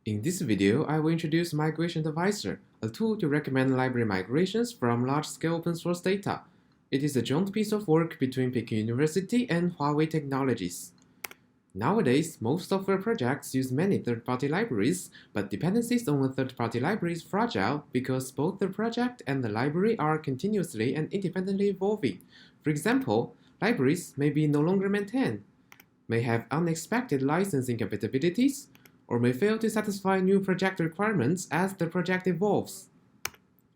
In this video, I will introduce MigrationAdvisor, a tool to recommend library migrations from large-scale open-source data. It is a joint piece of work between Peking University and Huawei Technologies. Nowadays, most software projects use many third-party libraries, but dependencies on a third-party library is fragile because both the project and the library are continuously and independently evolving. For example, libraries may be no longer maintained, may have unexpected license incompatibilities, or may fail to satisfy new project requirements as the project evolves.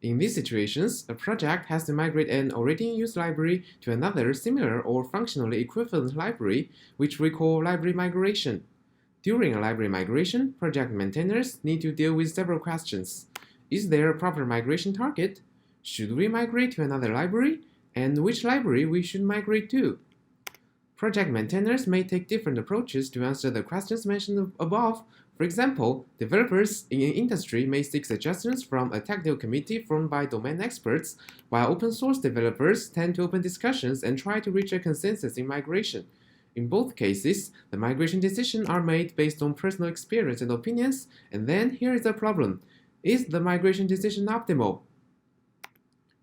In these situations, a project has to migrate an already in use library to another similar or functionally equivalent library, which we call library migration. During a library migration, project maintainers need to deal with several questions. Is there a proper migration target? Should we migrate to another library? And which library we should migrate to? Project maintainers may take different approaches to answer the questions mentioned above. For example, developers in an industry may seek suggestions from a technical committee formed by domain experts, while open-source developers tend to open discussions and try to reach a consensus in migration. In both cases, the migration decisions are made based on personal experience and opinions, and then here is the problem. Is the migration decision optimal?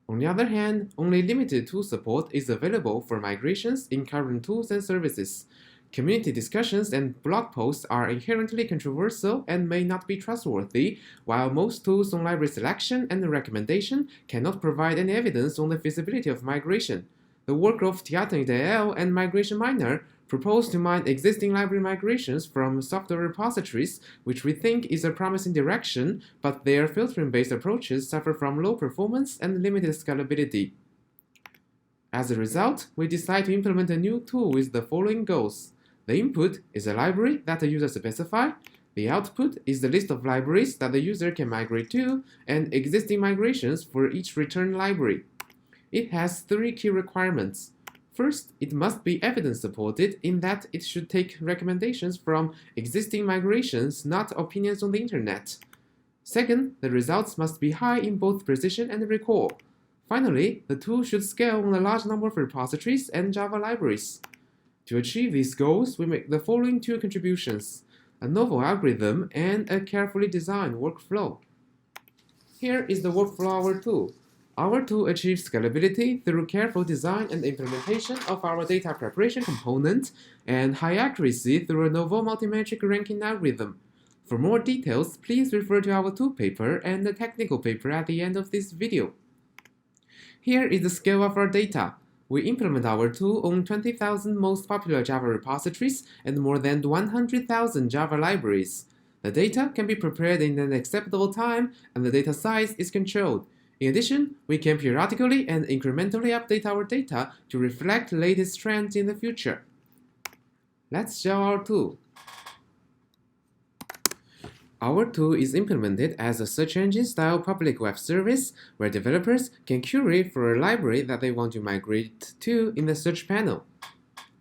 On the other hand, only limited tool support is available for migrations in current tools and services. Community discussions and blog posts are inherently controversial and may not be trustworthy, while most tools on library selection and recommendation cannot provide any evidence on the feasibility of migration. The work of Tiatan et al. And Migration Miner propose to mine existing library migrations from software repositories, which we think is a promising direction, but their filtering-based approaches suffer from low performance and limited scalability. As a result, we decide to implement a new tool with the following goals. The input is a library that the user specifies, the output is the list of libraries that the user can migrate to, and existing migrations for each returned library. It has three key requirements. First, it must be evidence-supported in that it should take recommendations from existing migrations, not opinions on the internet. Second, the results must be high in both precision and recall. Finally, the tool should scale on a large number of repositories and Java libraries. To achieve these goals, we make the following two contributions: a novel algorithm and a carefully designed workflow. Here is the workflow of our tool. Our tool achieves scalability through careful design and implementation of our data preparation component and high accuracy through a novel multimetric ranking algorithm. For more details, please refer to our tool paper and the technical paper at the end of this video. Here is the scale of our data. We implement our tool on 20,000 most popular Java repositories and more than 100,000 Java libraries. The data can be prepared in an acceptable time and the data size is controlled. In addition, we can periodically and incrementally update our data to reflect the latest trends in the future. Let's show our tool. Our tool is implemented as a search engine-style public web service where developers can query for a library that they want to migrate to in the search panel.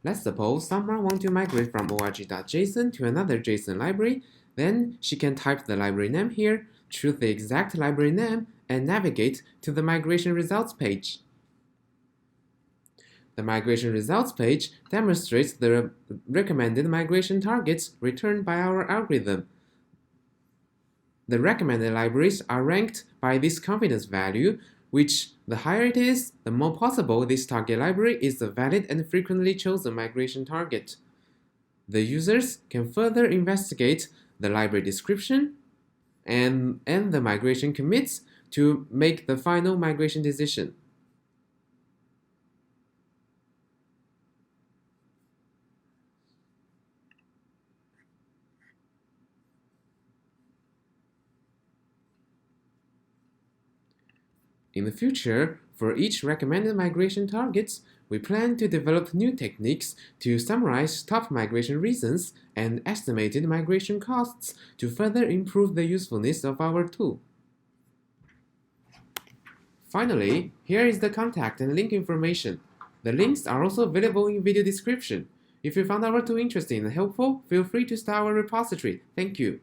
Let's suppose someone wants to migrate from org.json to another JSON library. Then she can type the library name here, choose the exact library name, and navigate to the migration results page. The migration results page demonstrates the recommended migration targets returned by our algorithm. The recommended libraries are ranked by this confidence value, which the higher it is, the more possible this target library is a valid and frequently chosen migration target. The users can further investigate the library description and the migration commits to make the final migration decision. In the future, for each recommended migration targets, we plan to develop new techniques to summarize top migration reasons and estimated migration costs to further improve the usefulness of our tool. Finally, here is the contact and link information. The links are also available in video description. If you found our tool interesting and helpful, feel free to start our repository. Thank you.